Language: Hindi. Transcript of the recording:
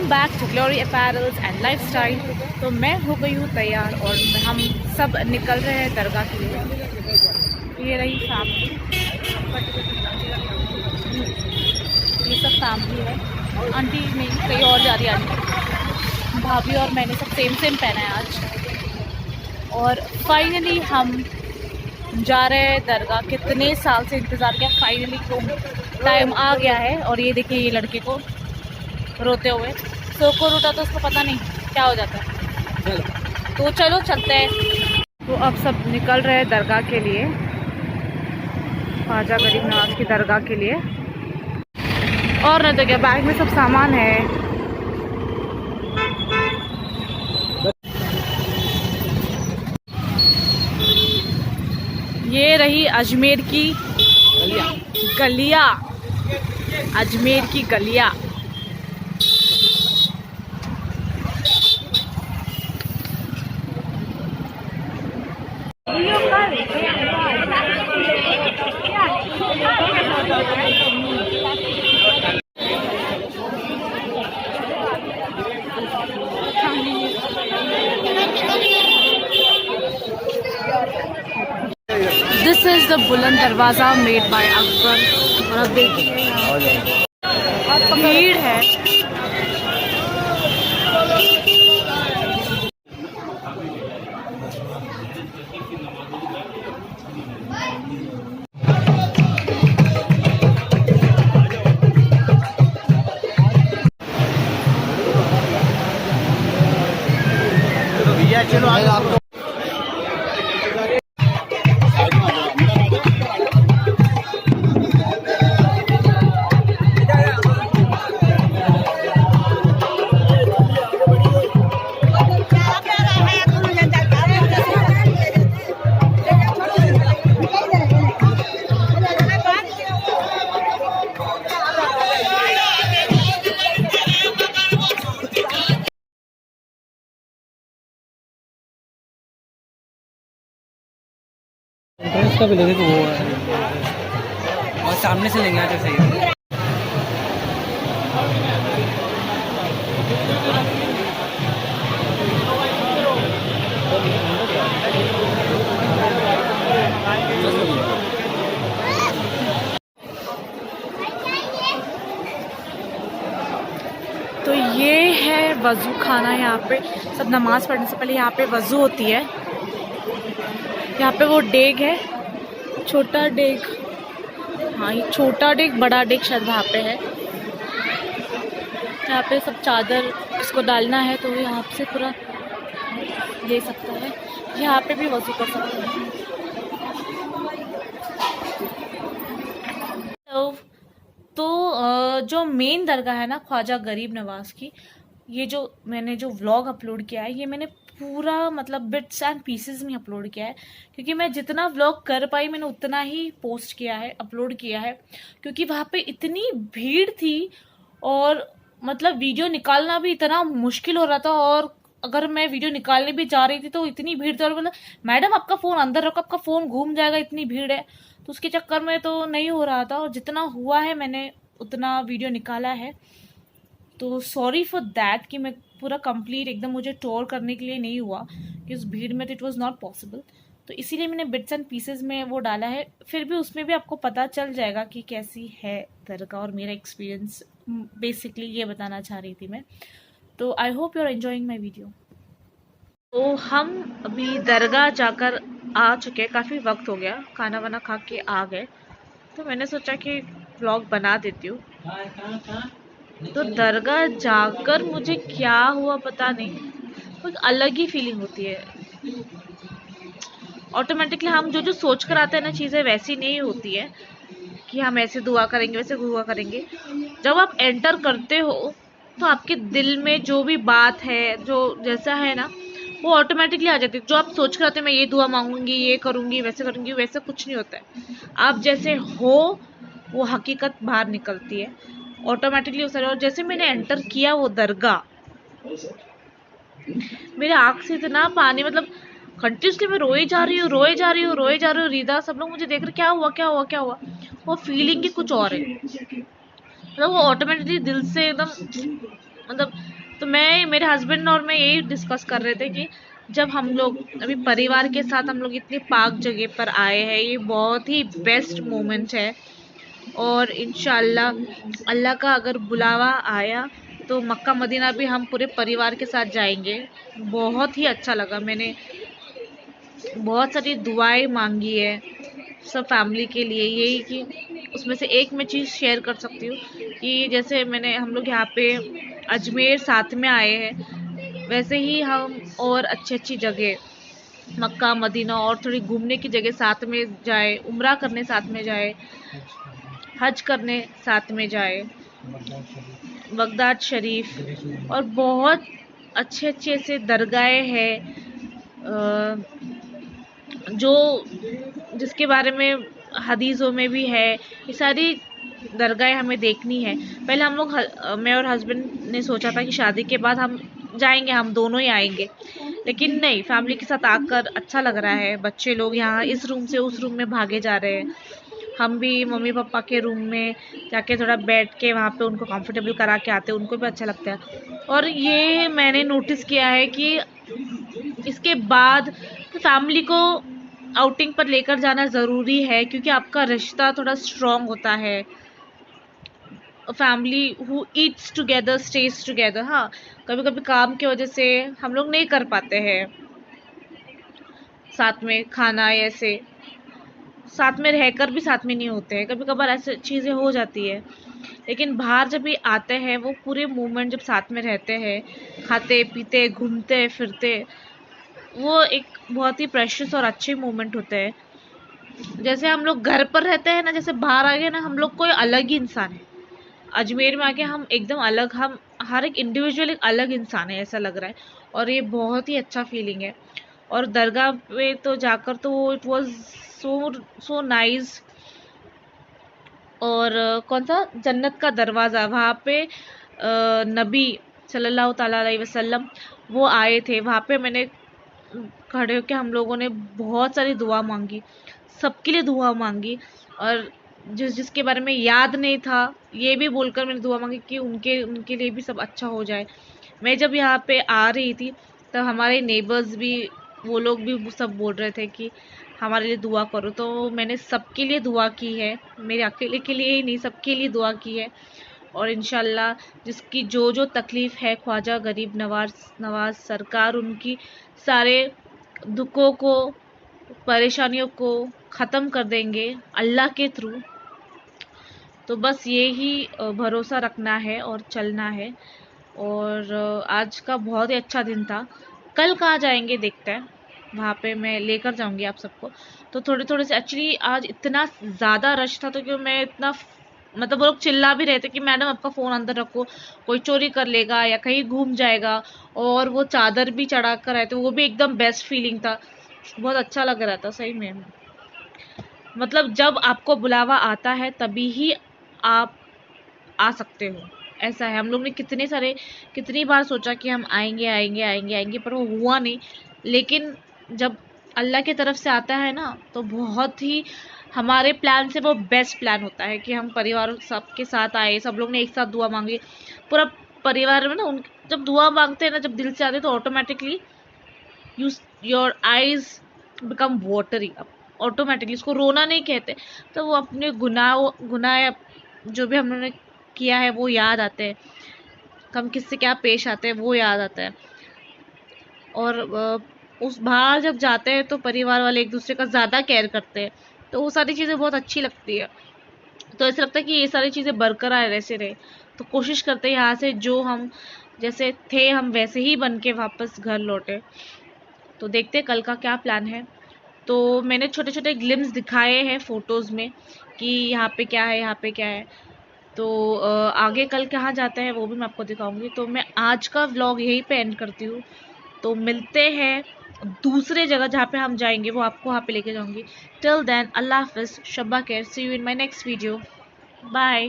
Welcome back to Glory Apparels and lifestyle. तो मैं हो गई हूँ तैयार और हम सब निकल रहे हैं दरगाह के लिए। ये रही फैमिली, ये सब फैमिली है। आंटी नहीं, कहीं और जा रही है आंटी। भाभी और मैंने सब सेम सेम पहना है आज। और फाइनली हम जा रहे हैं दरगाह। कितने साल से इंतज़ार किया, फाइनली तो टाइम आ गया है। और ये देखिए ये लड़के को रोते हुए, सो को रोता तो उसको पता नहीं क्या हो जाता है। तो चलो चलते हैं। तो अब सब निकल रहे हैं दरगाह के लिए, ख्वाजा गरीब नवाज की दरगाह के लिए। और नहीं तो क्या, बैग में सब सामान है। ये रही अजमेर की गलियाँ, अजमेर की गलियाँ। दिस इज द बुलंद दरवाज़ा मेड बाय अकबर। और अब देखिए भीड़ है। चलो आगे आपको एंट्रेंस का भी लगे तो वो है, और सामने से लेंगे आके सही है। तो ये है वज़ू खाना। यहाँ पे सब नमाज़ पढ़ने से पहले यहाँ पे वज़ू होती है। यहाँ पे वो डेग है, छोटा डेग। हाँ, ये छोटा डेग, बड़ा डेग शायद वहाँ पे है। यहाँ पे सब चादर इसको डालना है तो यहाँ से पूरा ले सकता है। यहाँ पे भी वज़ू कर सकते हैं। तो जो मेन दरगाह है ना ख्वाजा गरीब नवाज़ की, ये जो मैंने जो व्लॉग अपलोड किया है, ये मैंने पूरा मतलब बिट्स एंड पीसेस में अपलोड किया है। क्योंकि मैं जितना व्लॉग कर पाई मैंने उतना ही पोस्ट किया है, अपलोड किया है। क्योंकि वहाँ पे इतनी भीड़ थी और मतलब वीडियो निकालना भी इतना मुश्किल हो रहा था। और अगर मैं वीडियो निकालने भी जा रही थी तो इतनी भीड़ थी और मतलब मैडम आपका फ़ोन अंदर रखो, आपका फ़ोन घूम जाएगा, इतनी भीड़ है। तो उसके चक्कर में तो नहीं हो रहा था। और जितना हुआ है मैंने उतना वीडियो निकाला है। तो सॉरी फॉर दैट कि मैं पूरा कंप्लीट एकदम मुझे टूर करने के लिए नहीं हुआ कि उस भीड़ में तो इट वाज नॉट पॉसिबल। तो इसीलिए मैंने बिट्स एंड पीसेस में वो डाला है। फिर भी उसमें भी आपको पता चल जाएगा कि कैसी है दरगाह और मेरा एक्सपीरियंस। बेसिकली ये बताना चाह रही थी मैं। तो I hope you are enjoying my video. तो हम अभी दरगाह जाकर आ चुके हैं, काफ़ी वक्त हो गया, खाना वाना खा के आ गए। तो मैंने सोचा कि व्लॉग बना देती हूँ। तो दरगाह जाकर मुझे क्या हुआ पता नहीं, कुछ अलग ही फीलिंग होती है। ऑटोमेटिकली हम जो जो सोच कर आते हैं ना, चीज़ें वैसी नहीं होती है कि हम ऐसे दुआ करेंगे वैसे दुआ करेंगे। जब आप एंटर करते हो तो आपके दिल में जो भी बात है, जो जैसा है ना, वो ऑटोमेटिकली आ जाती है। जो आप सोच कर आते हैं मैं ये दुआ मांगूंगी, ये करूंगी, वैसे करूंगी, वैसे कुछ नहीं होता है। आप जैसे हो वो हकीकत बाहर निकलती है ऑटोमेटिकली उस। और जैसे मैंने एंटर किया वो दरगाह, मेरे आँख से इतना पानी, मतलब कंटिन्यूसली मैं रोए जा रही हूँ, रोए जा रही हूँ, रोए जा रही हूँ। रीदा सब लोग मुझे देख रहे, क्या हुआ क्या हुआ क्या हुआ। वो फीलिंग ही कुछ और है, मतलब वो ऑटोमेटिकली दिल से एकदम मतलब तो मैं, मेरे हस्बैंड और मैं यही डिस्कस कर रहे थे कि जब हम लोग अभी परिवार के साथ हम लोग इतनी पाक जगह पर आए हैं, ये बहुत ही बेस्ट मोमेंट है। और इंशाल्लाह अल्लाह का अगर बुलावा आया तो मक्का मदीना भी हम पूरे परिवार के साथ जाएंगे। बहुत ही अच्छा लगा, मैंने बहुत सारी दुआएं मांगी है सब फैमिली के लिए। यही कि उसमें से एक मैं चीज़ शेयर कर सकती हूँ कि जैसे मैंने, हम लोग यहाँ पे अजमेर साथ में आए हैं, वैसे ही हम और अच्छी अच्छी जगह मक्का मदीना और थोड़ी घूमने की जगह साथ में जाए, उम्रा करने साथ में जाए, हज करने साथ में जाए, बगदाद शरीफ, और बहुत अच्छे अच्छे ऐसे दरगाहें हैं जो जिसके बारे में हदीसों में भी है। ये सारी दरगाहें हमें देखनी है। पहले हम लोग मैं और हस्बैंड ने सोचा था कि शादी के बाद हम जाएंगे, हम दोनों ही आएंगे, लेकिन नहीं, फैमिली के साथ आकर अच्छा लग रहा है। बच्चे लोग यहाँ इस रूम से उस रूम में भागे जा रहे हैं, हम भी मम्मी पापा के रूम में जाके थोड़ा बैठ के वहाँ पे उनको कंफर्टेबल करा के आते हैं, उनको भी अच्छा लगता है। और ये मैंने नोटिस किया है कि इसके बाद फैमिली को आउटिंग पर लेकर जाना ज़रूरी है, क्योंकि आपका रिश्ता थोड़ा स्ट्रॉन्ग होता है। Family who eats together stage together. हाँ, कभी कभी काम की वजह से हम लोग नहीं कर पाते हैं साथ में खाना, ऐसे साथ में रहकर भी साथ में नहीं होते हैं, कभी कभार ऐसे चीज़ें हो जाती है। लेकिन बाहर जब ये आते हैं, वो पूरे मूवमेंट जब साथ में रहते हैं, खाते पीते घूमते फिरते, वो एक बहुत ही प्रेशियस और अच्छे मोमेंट होते हैं। जैसे हम लोग घर पर रहते हैं ना, जैसे बाहर आ गए ना, हम लोग कोई अलग ही इंसान है। अजमेर में आके हम एकदम अलग, हम हर एक इंडिविजुअल एक अलग इंसान है, ऐसा लग रहा है। और ये बहुत ही अच्छा फीलिंग है। और दरगाह पे तो जाकर तो it was so so nice. और कौन सा जन्नत का दरवाज़ा, वहाँ पे नबी सल्लल्लाहु ताला अलैहि वसल्लम वो आए थे। वहाँ पे मैंने खड़े होके हम लोगों ने बहुत सारी दुआ मांगी, सबके लिए दुआ मांगी। और जिसके बारे में याद नहीं था, ये भी बोलकर मैंने दुआ मांगी कि उनके उनके लिए भी सब अच्छा हो जाए। मैं जब यहाँ पे आ रही थी, तब हमारे नेबर्स भी, वो लोग भी सब बोल रहे थे कि हमारे लिए दुआ करो, तो मैंने सबके लिए दुआ की है। मेरे अकेले के लिए ही नहीं, सबके लिए दुआ की है। और इंशाल्लाह जिसकी जो जो तकलीफ़ है, ख्वाजा गरीब नवाज सरकार उनकी सारे दुखों को, परेशानियों को ख़त्म कर देंगे अल्लाह के थ्रू। तो बस ये ही भरोसा रखना है और चलना है। और आज का बहुत ही अच्छा दिन था। कल कहाँ जाएंगे देखते हैं, वहाँ पे मैं लेकर जाऊंगी आप सबको। तो थोड़े थोड़े से एक्चुअली आज इतना ज़्यादा रश था, तो क्यों मैं इतना, मतलब वो लोग चिल्ला भी रहे थे कि मैडम आपका फ़ोन अंदर रखो, कोई चोरी कर लेगा या कहीं घूम जाएगा। और वो चादर भी चढ़ा कर आए थे, वो भी एकदम बेस्ट फीलिंग था, बहुत अच्छा लग रहा था सही में। मतलब जब आपको बुलावा आता है तभी ही आप आ सकते हो, ऐसा है। हम लोग ने कितनी बार सोचा कि हम आएंगे आएंगे आएंगे आएंगे, पर वो हुआ नहीं। लेकिन जब अल्लाह की तरफ से आता है ना, तो बहुत ही हमारे प्लान से वो बेस्ट प्लान होता है कि हम परिवार सबके साथ आए, सब लोग ने एक साथ दुआ मांगी, पूरा परिवार में ना। उन जब दुआ मांगते हैं ना, जब दिल से आते हैं, तो automatically you your eyes become watery. Automatically, इसको रोना नहीं कहते, तो वो अपने गुनाह जो भी हमने किया है वो याद आते हैं, हम किससे क्या पेश आते हैं वो याद आता है। और उस बाहर जब जाते हैं तो परिवार वाले एक दूसरे का ज़्यादा केयर करते हैं, तो वो सारी चीज़ें बहुत अच्छी लगती है। तो ऐसा लगता है कि ये सारी चीज़ें बरकरार ऐसे रहे। तो कोशिश करते हैं यहाँ से जो हम जैसे थे, हम वैसे ही बन के वापस घर लौटे। तो देखते हैं कल का क्या प्लान है। तो मैंने छोटे छोटे ग्लिम्स दिखाए हैं फ़ोटोज़ में कि यहाँ पे क्या है, यहाँ पे क्या है। तो आगे कल कहाँ जाते हैं वो भी मैं आपको दिखाऊंगी। तो मैं आज का व्लॉग यहीं पे एंड करती हूँ। तो मिलते हैं दूसरे जगह जहाँ पे हम जाएंगे, वो आपको वहाँ पे लेके जाऊंगी। टिल देन अल्लाह हाफिज़, शब्बा खैर, see you in my next video, bye.